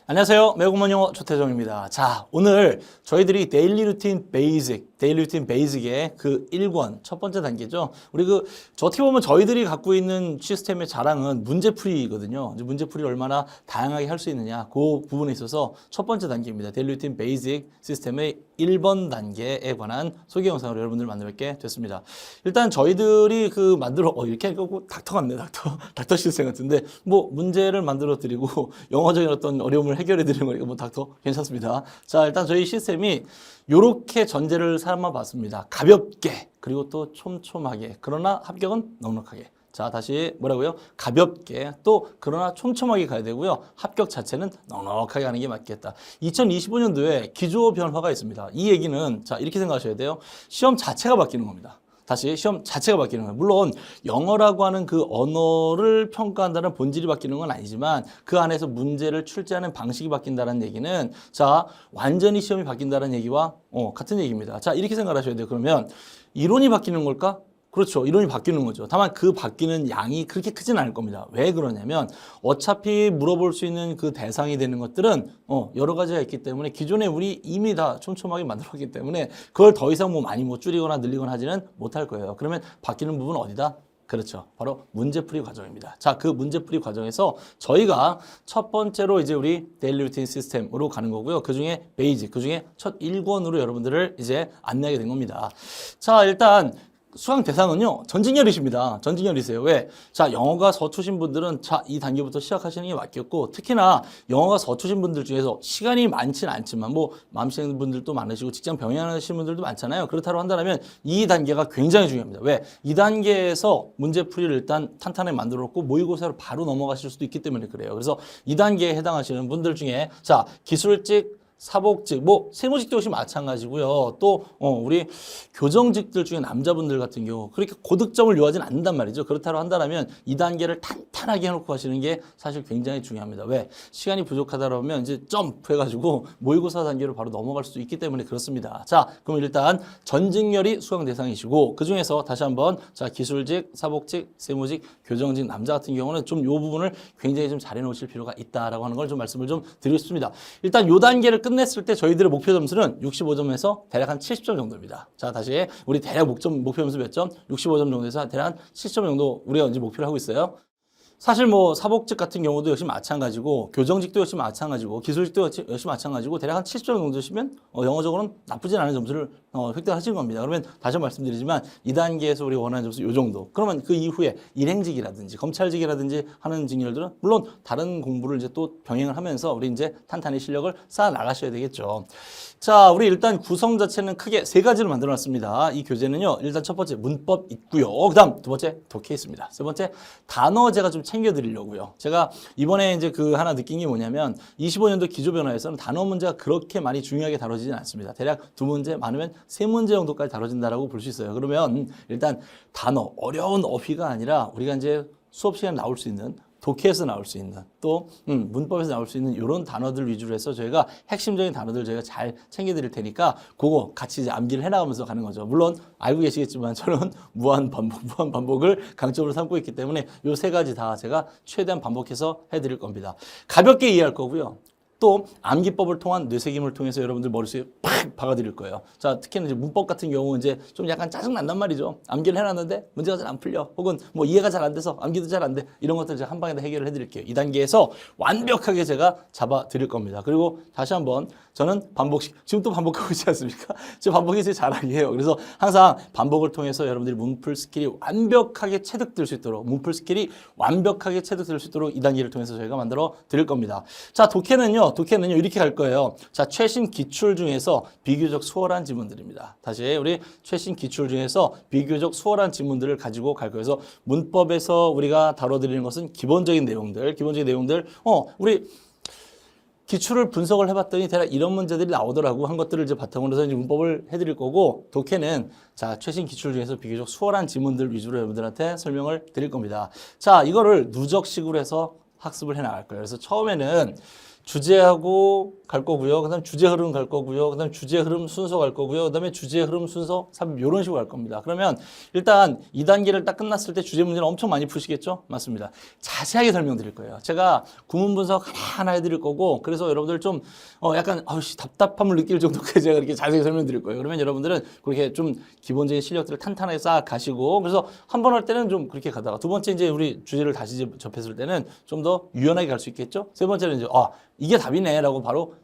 안녕하세요. 매국문 영어 조태정입니다. 자, 오늘 저희들이 데일리 루틴 베이직의 그 1권 첫 번째 단계죠. 우리 저 어떻게 보면 저희들이 갖고 있는 시스템의 자랑은 문제풀이거든요. 이제 문제풀이를 얼마나 다양하게 할 수 있느냐, 그 부분에 있어서 첫 번째 단계입니다. 데일리 루틴 베이직 시스템의 1번 단계에 관한 소개 영상으로 여러분들 만나뵙게 됐습니다. 일단 저희들이 이렇게 하니까 닥터 같네, 닥터 시스템 같은데, 문제를 만들어 드리고 영어적인 어떤 어려움을 해결해 드리는 거니까 닥터 괜찮습니다. 자, 일단 저희 시스템이 요렇게 전제를 삼아 봤습니다. 가볍게, 그리고 또 촘촘하게, 그러나 합격은 넉넉하게. 자, 다시 뭐라고요? 가볍게, 또 그러나 촘촘하게 가야 되고요. 합격 자체는 넉넉하게 하는 게 맞겠다. 2025년도에 기조 변화가 있습니다. 이 얘기는 자, 이렇게 생각하셔야 돼요. 시험 자체가 바뀌는 겁니다. 다시 시험 자체가 바뀌는 거예요. 물론 영어라고 하는 그 언어를 평가한다는 본질이 바뀌는 건 아니지만 그 안에서 문제를 출제하는 방식이 바뀐다는 얘기는 자, 완전히 시험이 바뀐다는 얘기와 같은 얘기입니다. 자, 이렇게 생각하셔야 돼요. 그러면 이론이 바뀌는 걸까? 그렇죠. 이론이 바뀌는 거죠. 다만 그 바뀌는 양이 그렇게 크진 않을 겁니다. 왜 그러냐면 어차피 물어볼 수 있는 그 대상이 되는 것들은 여러 가지가 있기 때문에 기존에 우리 이미 다 촘촘하게 만들었기 때문에 그걸 더 이상 많이 줄이거나 늘리거나 하지는 못할 거예요. 그러면 바뀌는 부분은 어디다? 그렇죠. 바로 문제풀이 과정입니다. 자, 그 문제풀이 과정에서 저희가 첫 번째로 이제 우리 데일리 루틴 시스템으로 가는 거고요. 그 중에 베이직, 그 중에 첫 1권으로 여러분들을 이제 안내하게 된 겁니다. 자, 일단 수강 대상은요, 전직열이십니다. 전직열이세요. 왜? 자, 영어가 서투신 분들은 자, 이 단계부터 시작하시는 게 맞겠고, 특히나 영어가 서투신 분들 중에서 시간이 많지는 않지만, 마음씨는 분들도 많으시고, 직장 병행하시는 분들도 많잖아요. 그렇다고 한다면 이 단계가 굉장히 중요합니다. 왜? 이 단계에서 문제풀이를 일단 탄탄하게 만들어 놓고 모의고사로 바로 넘어가실 수도 있기 때문에 그래요. 그래서 이 단계에 해당하시는 분들 중에, 자, 기술직, 사복직, 세무직도 역시 마찬가지고요. 또 우리 교정직들 중에 남자분들 같은 경우 그렇게 고득점을 요하진 않는단 말이죠. 그렇다고 한다면 이 단계를 탄탄하게 해놓고 하시는 게 사실 굉장히 중요합니다. 왜? 시간이 부족하다면 이제 점프해가지고 모의고사 단계로 바로 넘어갈 수도 있기 때문에 그렇습니다. 자, 그럼 일단 전직열이 수강 대상이시고 그 중에서 다시 한번 자, 기술직, 사복직, 세무직, 교정직 남자 같은 경우는 좀 이 부분을 굉장히 좀 잘해 놓으실 필요가 있다라고 하는 걸 좀 말씀을 좀 드리고 싶습니다. 일단 이 단계를 끝냈을 때 저희들의 목표 점수는 65점에서 대략 한 70점 정도입니다. 자, 다시 우리 대략 목표 점수 몇 점? 65점 정도에서 대략 한 70점 정도 우리가 이제 목표를 하고 있어요. 사실 사복직 같은 경우도 역시 마찬가지고 교정직도 역시 마찬가지고 기술직도 역시 마찬가지고 대략 한 70점 정도시면 영어적으로는 나쁘진 않은 점수를 획득하신 겁니다. 그러면 다시 한번 말씀드리지만 2단계에서 우리가 원하는 점수 이 정도. 그러면 그 이후에 일행직이라든지 검찰직이라든지 하는 직렬들은 물론 다른 공부를 이제 또 병행을 하면서 우리 이제 탄탄히 실력을 쌓아 나가셔야 되겠죠. 자, 우리 일단 구성 자체는 크게 세 가지로 만들어 놨습니다. 이 교재는요. 일단 첫 번째 문법 있고요. 그다음 두 번째 독해 있습니다. 세 번째 단어 제가 좀 챙겨드리려고요. 제가 이번에 이제 하나 느낀 게 뭐냐면 25년도 기조 변화에서는 단어 문제가 그렇게 많이 중요하게 다뤄지진 않습니다. 대략 2문제, 많으면 3문제 정도까지 다뤄진다라고 볼 수 있어요. 그러면 일단 단어, 어려운 어휘가 아니라 우리가 이제 수업 시간에 나올 수 있는 독해에서 나올 수 있는 또 문법에서 나올 수 있는 이런 단어들 위주로 해서 저희가 핵심적인 단어들 저희가 잘 챙겨드릴 테니까 그거 같이 이제 암기를 해나가면서 가는 거죠. 물론 알고 계시겠지만 저는 무한 반복을 강점으로 삼고 있기 때문에 이 세 가지 다 제가 최대한 반복해서 해드릴 겁니다. 가볍게 이해할 거고요. 또 암기법을 통한 뇌새김을 통해서 여러분들 머릿속에 팍 박아드릴 거예요. 자, 특히나 이제 문법 같은 경우 이제 좀 약간 짜증난단 말이죠. 암기를 해놨는데 문제가 잘 안 풀려. 혹은 이해가 잘 안 돼서 암기도 잘 안 돼. 이런 것들 제가 한 방에 다 해결을 해드릴게요. 이 단계에서 완벽하게 제가 잡아드릴 겁니다. 그리고 다시 한번 저는 지금 또 반복하고 있지 않습니까? 지금 반복이 제 자랑이에요. 그래서 항상 반복을 통해서 여러분들이 문풀 스킬이 완벽하게 체득될 수 있도록 이 단계를 통해서 저희가 만들어 드릴 겁니다. 자, 독해는요 이렇게 갈 거예요. 자, 최신 기출 중에서 비교적 수월한 지문들입니다. 다시 우리 최신 기출 중에서 비교적 수월한 지문들을 가지고 갈 거예요. 그래서 문법에서 우리가 다뤄드리는 것은 기본적인 내용들, 우리 기출을 분석을 해봤더니 대략 이런 문제들이 나오더라고 한 것들을 이제 바탕으로 해서 이제 문법을 해드릴 거고, 독해는 자, 최신 기출 중에서 비교적 수월한 지문들 위주로 여러분들한테 설명을 드릴 겁니다. 자, 이거를 누적식으로 해서 학습을 해 나갈 거예요. 그래서 처음에는 주제하고 갈 거고요. 그다음 주제 흐름 갈 거고요. 그다음 주제 흐름 순서 갈 거고요. 그다음에 주제 흐름 순서 삽입 이런 식으로 갈 겁니다. 그러면 일단 2단계를 딱 끝났을 때 주제 문제는 엄청 많이 푸시겠죠? 맞습니다. 자세하게 설명드릴 거예요. 제가 구문 분석 하나하나 해드릴 거고 그래서 여러분들 좀 약간 답답함을 느낄 정도까지 제가 이렇게 자세히 설명드릴 거예요. 그러면 여러분들은 그렇게 좀 기본적인 실력들을 탄탄하게 쌓아 가시고 그래서 한 번 할 때는 좀 그렇게 가다가 두 번째 이제 우리 주제를 다시 접했을 때는 좀 더 유연하게 갈 수 있겠죠? 세 번째는 이제 이게 답이네라고 바로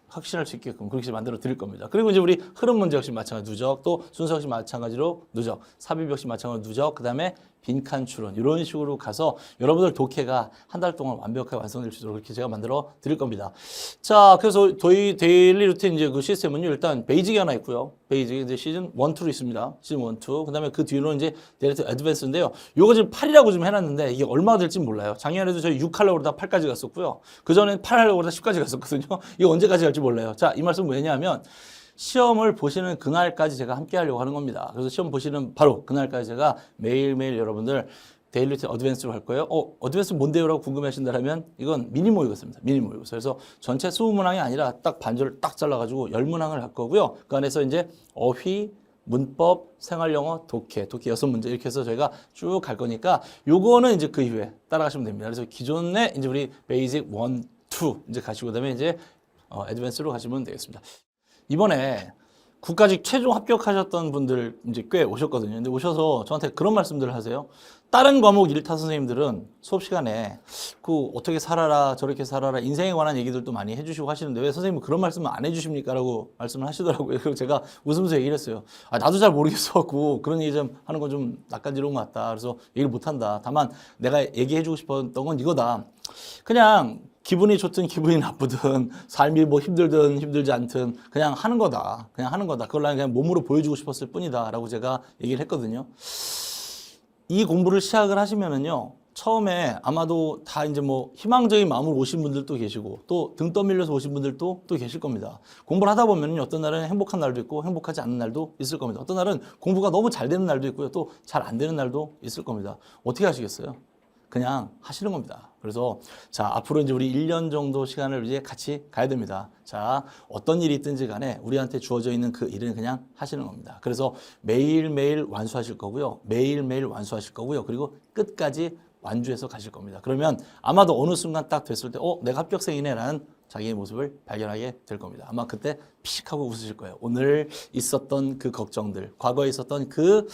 확신할 수 있게끔 그렇게 만들어 드릴 겁니다. 그리고 이제 우리 흐름 문제 역시 마찬가지 누적, 또 순서 역시 마찬가지로 누적, 삽입 역시 마찬가지로 누적, 그 다음에 빈칸 추론 이런 식으로 가서 여러분들 독해가 한 달 동안 완벽하게 완성될 수 있도록 그렇게 제가 만들어 드릴 겁니다. 자, 그래서 저희 데일리 루틴 이제 그 시스템은요 일단 베이직이 하나 있고요. 베이직이 이제 시즌 1, 2로 있습니다. 시즌 1, 2. 그다음에 그 뒤로는 이제 데일리 어드밴스인데요. 요거 지금 8이라고 좀 해놨는데 이게 얼마가 될지 몰라요. 작년에도 저희 6 하려고 그러다 8까지 갔었고요. 그 전엔 8 하려고 그러다 10까지 갔었거든요. 이거 언제까지 갈지 몰라요. 자, 이 말씀은 왜냐하면 시험을 보시는 그날까지 제가 함께 하려고 하는 겁니다. 그래서 시험 보시는 바로 그날까지 제가 매일매일 여러분들 데일리 루틴 어드밴스로 할 거예요. 어드밴스 뭔데요? 라고 궁금해 하신다면 이건 미니 모의고사입니다. 미니 모의고사. 그래서 전체 20문항이 아니라 딱 반절을 딱 잘라가지고 10문항을 할 거고요. 그 안에서 이제 어휘, 문법, 생활영어, 독해 6문제 이렇게 해서 저희가 쭉 갈 거니까 요거는 이제 그 이후에 따라가시면 됩니다. 그래서 기존에 이제 우리 베이직 1, 2 이제 가시고 그다음에 이제 어드밴스로 가시면 되겠습니다. 이번에 국가직 최종 합격하셨던 분들 이제 꽤 오셨거든요. 근데 오셔서 저한테 그런 말씀들을 하세요. 다른 과목 일타 선생님들은 수업 시간에 어떻게 살아라 저렇게 살아라 인생에 관한 얘기들도 많이 해주시고 하시는데 왜 선생님은 그런 말씀을 안 해주십니까? 라고 말씀을 하시더라고요. 그리고 제가 웃으면서 얘기를 했어요. 나도 잘 모르겠어갖고 그런 얘기 좀 하는 건 좀 낯간지러운 것 같다. 그래서 얘기를 못한다. 다만 내가 얘기해주고 싶었던 건 이거다. 그냥 기분이 좋든 기분이 나쁘든 삶이 뭐 힘들든 힘들지 않든 그냥 하는 거다. 그냥 하는 거다. 그걸 그냥 몸으로 보여주고 싶었을 뿐이다. 라고 제가 얘기를 했거든요. 이 공부를 시작을 하시면은요. 처음에 아마도 다 이제 뭐 희망적인 마음으로 오신 분들도 계시고 또 등 떠밀려서 오신 분들도 또 계실 겁니다. 공부를 하다 보면은 어떤 날은 행복한 날도 있고 행복하지 않은 날도 있을 겁니다. 어떤 날은 공부가 너무 잘 되는 날도 있고요. 또 잘 안 되는 날도 있을 겁니다. 어떻게 하시겠어요? 그냥 하시는 겁니다. 그래서 자, 앞으로 이제 우리 1년 정도 시간을 이제 같이 가야 됩니다. 자, 어떤 일이 있든지 간에 우리한테 주어져 있는 그 일은 그냥 하시는 겁니다. 그래서 매일매일 완수하실 거고요. 매일매일 완수하실 거고요. 그리고 끝까지 완주해서 가실 겁니다. 그러면 아마도 어느 순간 딱 됐을 때 내가 합격생이네라는 자기의 모습을 발견하게 될 겁니다. 아마 그때 피식하고 웃으실 거예요. 오늘 있었던 그 걱정들, 과거에 있었던 그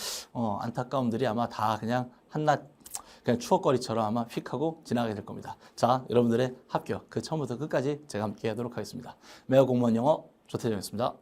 안타까움들이 아마 다 그냥 한낱 그냥 추억거리처럼 아마 휙 하고 지나가게 될 겁니다. 자, 여러분들의 합격 그 처음부터 끝까지 제가 함께 하도록 하겠습니다. 매어 공무원 영어 조태정이었습니다.